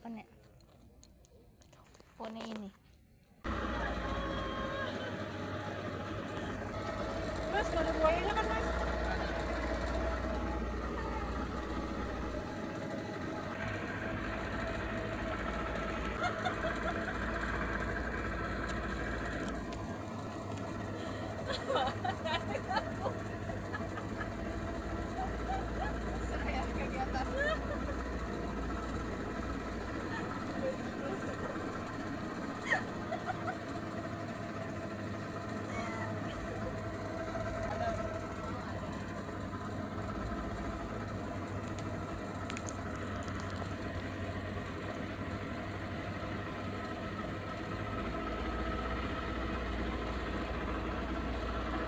kan ya. Poni ini. Mas, ada buayanya kan, Mas? Saya kegiatan.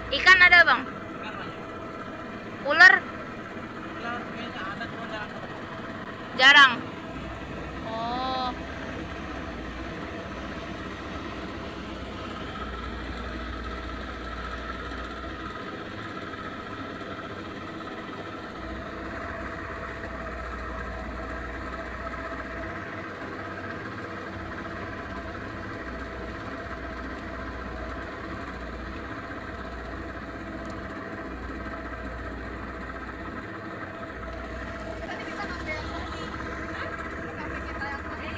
Ikan ada bang? Ular? Jarang. Oh. Tadi kita ngambil yang tadi. Kafe kita yang tadi.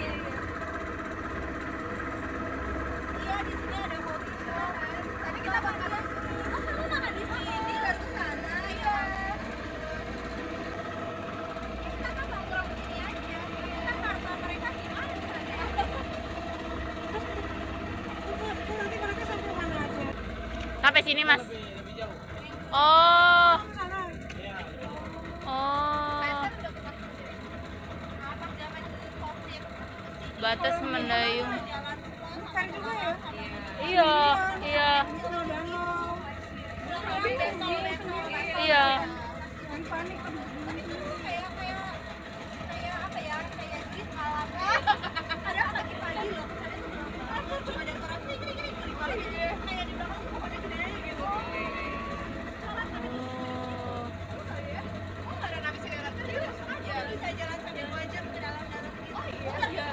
Iya, di sini ada kopi shop. Tadi kita makan. Oh, kamu makan di sini, baru ke sana. Iya. Kita kan nongkrong di sini aja. Kita karena mereka gimana? Nanti mereka sampai mana aja? Sampai sini mas. Lebih jauh. Oh. Sana. Oh. Batas Mendayung. Cari juga ya? Iya, iya, Danau. iya. Yang panik. Kayak apa ya? Kayak jeep alam. Ada pagi-pagi loh. Cuma ada suara krik-krik-krik. Kayak di belakang pokoknya gede gitu. Oh, nggak ada nabi sigaret tadi langsung aja. Bisa jalan sambil 2 jam ke dalam-dalam gitu. Oh iya.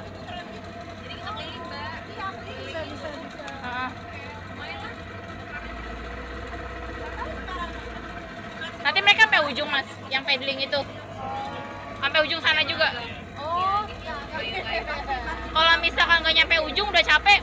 Jadi kita keliling, Mbak. Iya, keliling. Bisa. Ah. Lumayan lah. Nanti mereka sampai ujung mas, yang pedaling itu. Sampai ujung sana juga. Oh. Kalau misalkan nggak nyampe ujung udah capek,